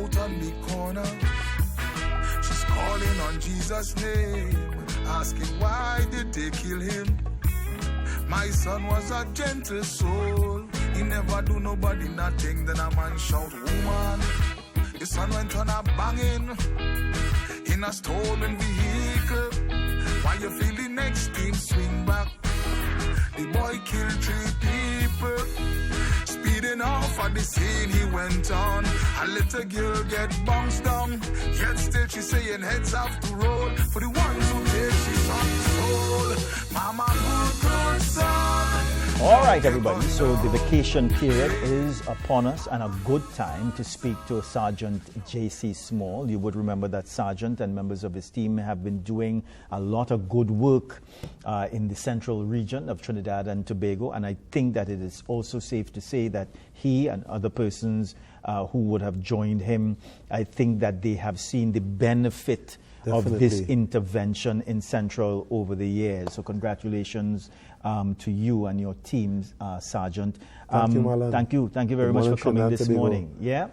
out on the corner. She's calling on Jesus' name, asking why did they kill him. My son was a gentle soul. He never do nobody nothing. Then a man shout, woman. The son went on a banging in a stolen vehicle. While you feel the next team swing back, the boy killed 3 people. Speeding off at the scene he went on. A little girl get bounced down. Yet still she saying heads have to roll for the ones who take she's on soul. Mama good son. All right, everybody. So the vacation period is upon us, and a good time to speak to Sergeant Jacey Small. You would remember that Sergeant and members of his team have been doing a lot of good work in the central region of Trinidad and Tobago, and I think that it is also safe to say that he and other persons who would have joined him, I think that they have seen the benefit of this intervention in Central over the years. So congratulations to you and your teams, Sergeant. Thank you, Marlon. Thank you very much for coming this morning. Yeah.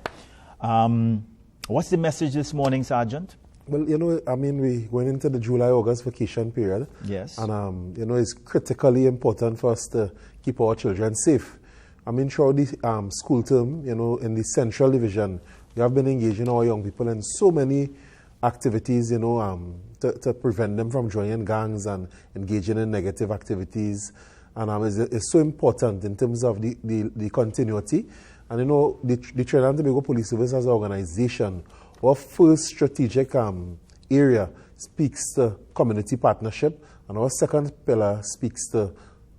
What's the message this morning, Sergeant? Well, we going into the July-August vacation period. Yes. And, it's critically important for us to keep our children safe. Throughout the school term, in the Central Division, we have been engaging our young people in so many activities, to prevent them from joining gangs and engaging in negative activities. And it's so important in terms of the continuity. And, the Trinidad and Tobago Police Service as an organization, our first strategic area speaks to community partnership, and our second pillar speaks to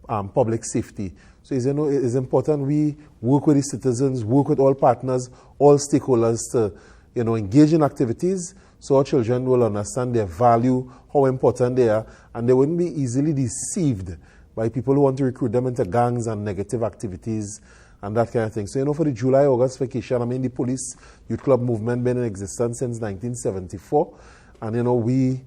public safety. So it's important we work with the citizens, work with all partners, all stakeholders to engage in activities so our children will understand their value, how important they are, and they wouldn't be easily deceived by people who want to recruit them into gangs and negative activities and that kind of thing. So, for the July-August vacation, the police youth club movement been in existence since 1974. And, we,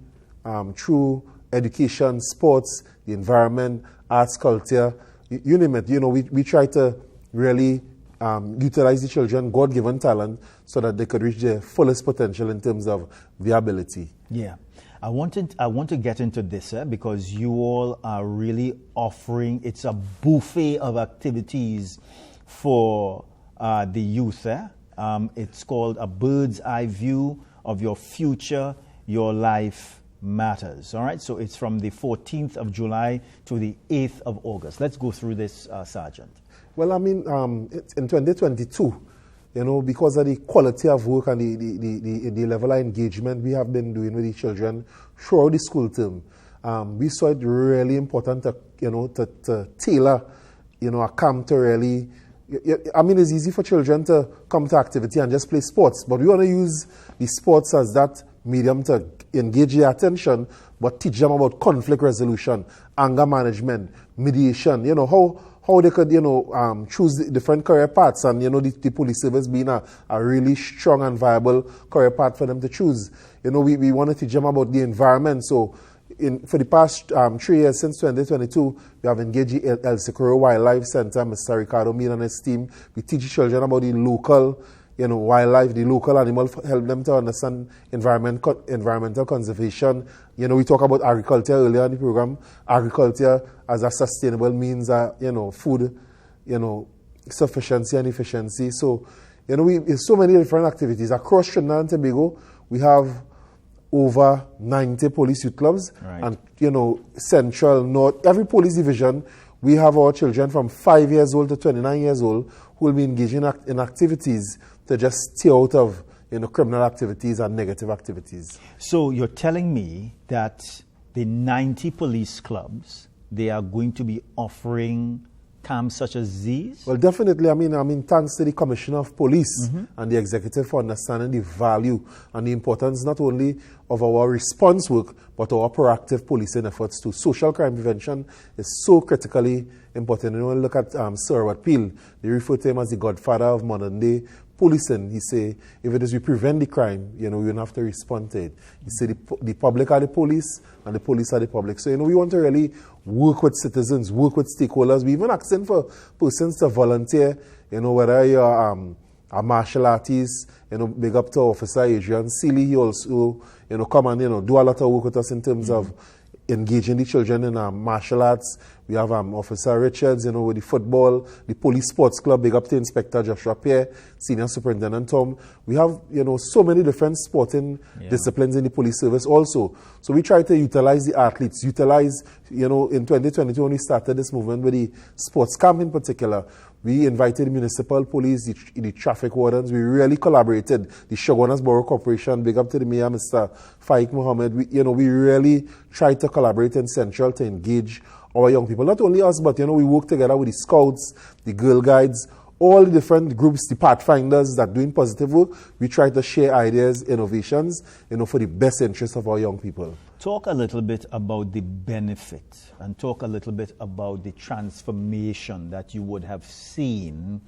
through education, sports, the environment, arts, culture, you name it, we try to really utilize the children, God-given talent, so that they could reach their fullest potential in terms of viability. Yeah. I want to get into this because you all are really offering, it's a buffet of activities for the youth. It's called A Bird's Eye View of Your Future, Your Life Matters. All right, so it's from the 14th of July to the 8th of August. Let's go through this, Sergeant. Well, in 2022, because of the quality of work and the level of engagement we have been doing with the children throughout the school term, we saw it really important to tailor, a camp to really. It's easy for children to come to activity and just play sports, but we want to use the sports as that medium to engage their attention, but teach them about conflict resolution, anger management, mediation, how they could, choose different career paths, and, the police service being a really strong and viable career path for them to choose. We want to teach them about the environment. So for the past 3 years, since 2022, we have engaged the El Socorro Wildlife Center, Mr. Ricardo Mean and his team. We teach children about the local, wildlife, the local animal, help them to understand environmental conservation. We talk about agriculture earlier in the program. Agriculture as a sustainable means, food, sufficiency and efficiency. So, there's so many different activities. Across Trinidad and Tobago, we have over 90 police youth clubs. Right. And, Central, North, every police division, we have our children from 5 years old to 29 years old who will be engaging in activities to just stay out of criminal activities and negative activities. So you're telling me that the 90 police clubs, they are going to be offering camps such as these? Well, definitely. Thanks to the Commissioner of Police and the Executive for understanding the value and the importance not only of our response work, but our proactive policing efforts too. Social crime prevention is so critically important. Look at Sir Robert Peel. They refer to him as the godfather of modern day policing. He say, if it is we prevent the crime, we don't have to respond to it. He say the public are the police and the police are the public. So, we want to really work with citizens, work with stakeholders. We even asking for persons to volunteer, whether you're our martial artists, big up to Officer Adrian Seeley. He also, come and, do a lot of work with us in terms of engaging the children in martial arts. We have Officer Richards, with the football, the police sports club, big up to Inspector Joshua Pierre, Senior Superintendent Tom. We have, so many different sporting disciplines in the police service also. So we try to utilize the athletes, in 2022 when we started this movement with the sports camp in particular, we invited the municipal police, the traffic wardens. We really collaborated. The Shogunas Borough Corporation, big up to the mayor, Mr. Faik Mohammed. We really tried to collaborate in Central to engage our young people. Not only us, but, we work together with the Scouts, the Girl Guides, all the different groups, the Pathfinders that doing positive work. We try to share ideas, innovations, for the best interest of our young people. Talk a little bit about the benefit and talk a little bit about the transformation that you would have seen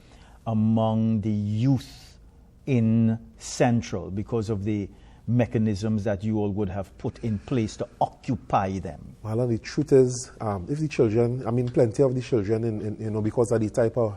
among the youth in Central because of the mechanisms that you all would have put in place to occupy them. Well, the truth is, if the children, plenty of the children, because of the type of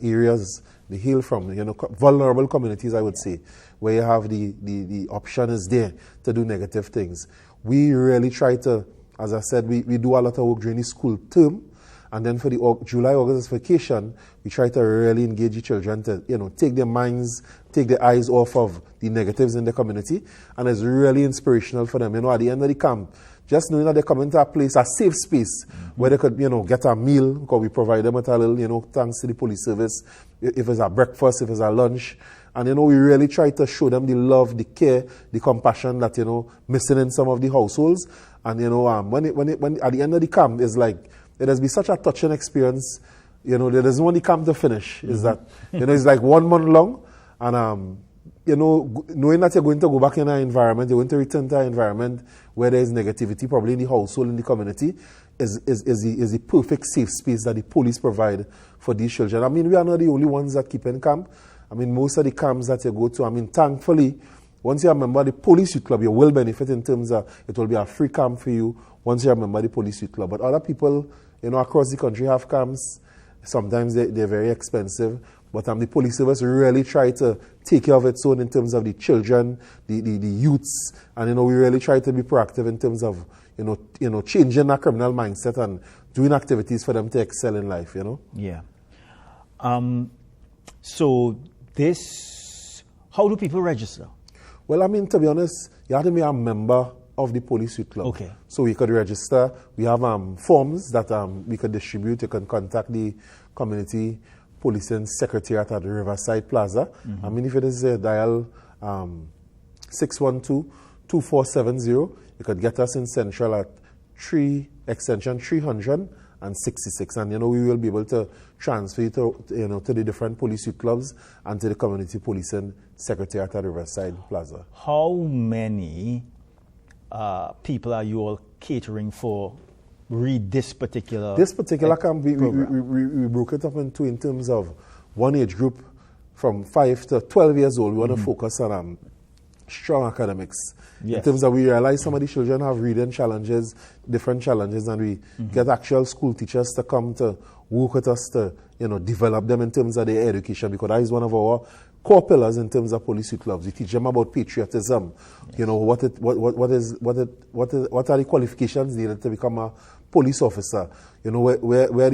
areas they hail from, vulnerable communities, I would say, where you have the option is there to do negative things. We really try to, as I said, we do a lot of work during the school term, and then for the July-August vacation, we try to really engage the children to, take their minds, take their eyes off of the negatives in the community, and it's really inspirational for them. At the end of the camp, just knowing that they come into a place, a safe space, where they could, get a meal, because we provide them with a little, thanks to the police service, if it's a breakfast, if it's a lunch. And, we really try to show them the love, the care, the compassion that, missing in some of the households. And, when at the end of the camp, it's like, it has been such a touching experience. There doesn't want the camp to finish. Is that, it's like 1 month long. And, knowing that you're going to go back in an environment, you're going to return to an environment where there is negativity, probably in the household, in the community, is the perfect safe space that the police provide for these children. We are not the only ones that keep in camp. Most of the camps that you go to, thankfully, once you're a member of the Police Youth Club, you will benefit in terms of it will be a free camp for you once you're a member of the Police Youth Club. But other people, across the country have camps. Sometimes they're very expensive. But the police service really try to take care of its own in terms of the children, the youths. And, we really try to be proactive in terms of, changing that criminal mindset and doing activities for them to excel in life, Yeah. So how do people register? Well, to be honest, you have to be a member of the Police Youth Club. Okay. So we could register. We have forms that we could distribute. You can contact the Community Policing Secretariat at the Riverside Plaza. If it is dial 612-2470, you could get us in Central at extension 366. And, we will be able to transfer you to the different police youth clubs and to the Community Policing Secretariat at Riverside Plaza. How many people are you all catering for this particular camp? We broke it up into in terms of one age group from 5 to 12 years old. We want to focus on strong academics. Yes. In terms of we realize some of the children have reading challenges, different challenges, and we get actual school teachers to come to work with us to develop them in terms of their education, because that is one of our core pillars in terms of police youth clubs. We teach them about patriotism. Yes. What are the qualifications needed to become a police officer? Where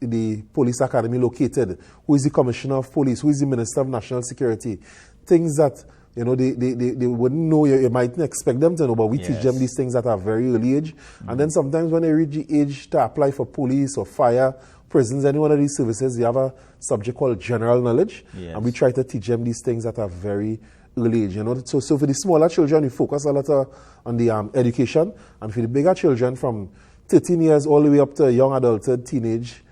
the police academy located? Who is the commissioner of police? Who is the minister of national security? Things that they wouldn't know, you mightn't expect them to know, but we teach them these things at a very early age. And then sometimes when they reach the age to apply for police or fire, prisons, any one of these services, you have a subject called general knowledge. Yes. And we try to teach them these things at a very early age. So for the smaller children, we focus a lot on the education. And for the bigger children, from 13 years all the way up to young adulthood, teenage,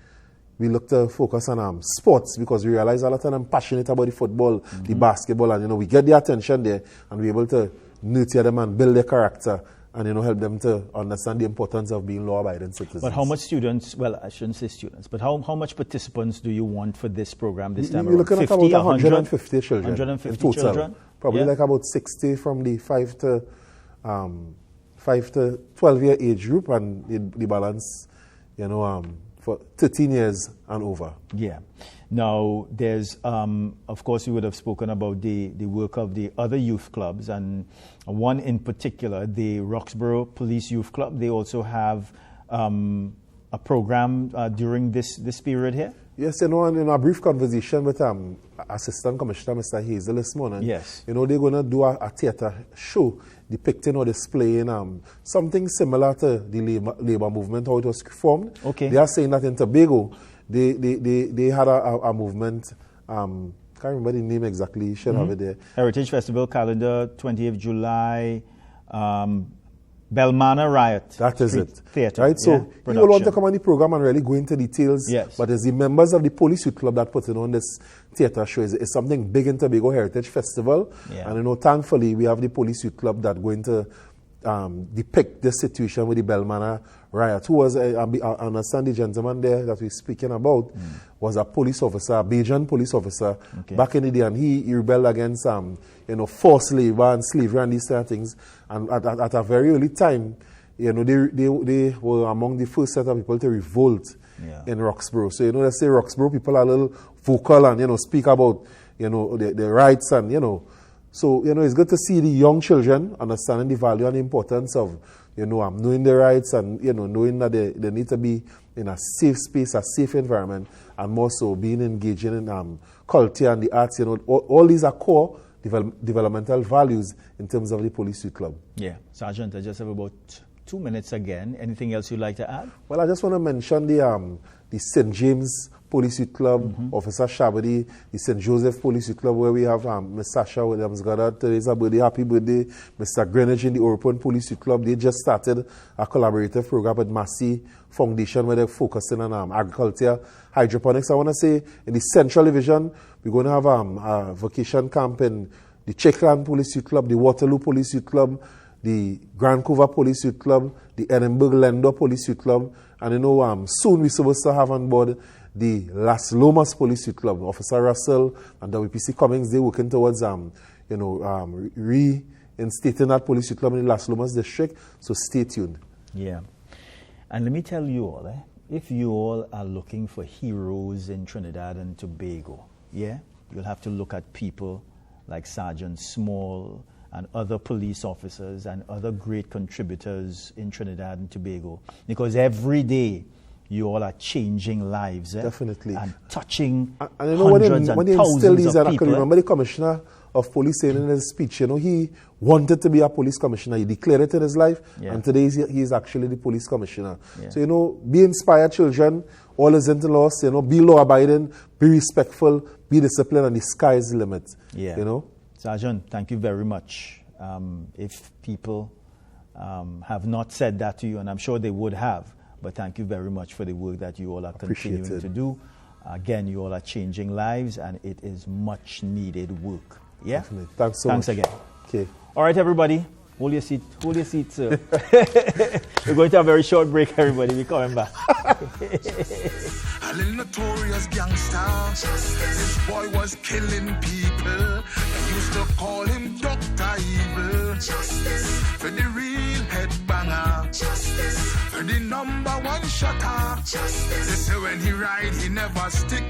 we look to focus on sports, because we realize a lot of them passionate about the football, the basketball, and we get their attention there, and we're able to nurture them and build their character, and help them to understand the importance of being law-abiding citizens. But how much students? Well, I shouldn't say students, but how much participants do you want for this program this time? We're looking at about 150 children 150 in total. Children? Probably like about 60 from the 5 to 12 year age group, and the balance, for 13 years and over. Yeah. Now, there's, of course, we would have spoken about the work of the other youth clubs, and one in particular, the Roxborough Police Youth Club. They also have a program during this period here? Yes, in a brief conversation with Assistant Commissioner Mr. Hazel this morning, yes, they're going to do a theatre show depicting or displaying something similar to the labor movement, how it was formed. Okay. They are saying that in Tobago, they had a movement, can't remember the name exactly, you should have it there. Heritage Festival calendar, 20th July, Belmana Riot. That is Street it. Theatre. Right, so yeah, you will want to come on the program and really go into details. Yes. But it's the members of the Police Youth Club that put on this theatre show. It's something big in Tobago Heritage Festival. Yeah. And thankfully, we have the Police Youth Club that going to depict the situation with the Belmana riot. Who was, I understand the gentleman there that we're speaking about, was a police officer, a Bajan police officer, back in the day, and he rebelled against forced labor and slavery and these kind of things. And at a very early time, they were among the first set of people to revolt in Roxborough. So let's say Roxborough people are a little vocal and speak about the rights and So, it's good to see the young children understanding the value and the importance of, knowing their rights and, knowing that they need to be in a safe space, a safe environment, and more so being engaging in culture and the arts. All these are core developmental values in terms of the Police Youth Club. Yeah. Sergeant, I just have about 2 minutes again. Anything else you'd like to add? Well, I just want to mention the St. James Police Youth Club, Officer Shabadi, the St. Joseph Police Youth Club, where we have Ms. Sasha Williams-Goddard. Today's her birthday. Happy birthday. Mr. Greenwich in the European Police Youth Club. They just started a collaborative program with Massey Foundation where they're focusing on agriculture, hydroponics. I want to say in the Central Division, we're going to have a vacation camp in the Checkland Police Youth Club, the Waterloo Police Youth Club, the Grand Couva Police Youth Club, the Edinburgh Lendor Police Youth Club, and soon we're supposed to have on board the Las Lomas Police Youth Club. Officer Russell and WPC Cummings, they're working towards reinstating that Police Youth Club in the Las Lomas district, so stay tuned. Yeah. And let me tell you all, if you all are looking for heroes in Trinidad and Tobago, you'll have to look at people like Sergeant Small and other police officers and other great contributors in Trinidad and Tobago, because every day you all are changing lives. Definitely. And touching and hundreds and thousands of people. I can remember the Commissioner of Police saying in his speech, he wanted to be a police commissioner. He declared it in his life, and today he is actually the police commissioner. Yeah. So, be inspired, children. All isn't lost. Be law-abiding, be respectful, be disciplined, and the sky is the limit. Yeah. Sergeant, thank you very much. If people have not said that to you, and I'm sure they would have, but thank you very much for the work that you all are continuing to do. Again, you all are changing lives, and it is much needed work. Yeah? Definitely. Thanks so much. Thanks again. Okay. All right, everybody. Hold your seat. Hold your seat, sir. We're going to have a very short break, everybody. We're coming back. A little notorious gangster. This boy was killing people. They used to call him Dr. Evil. For the real headbanger. For the number one shotter. They say when he ride, he never stick.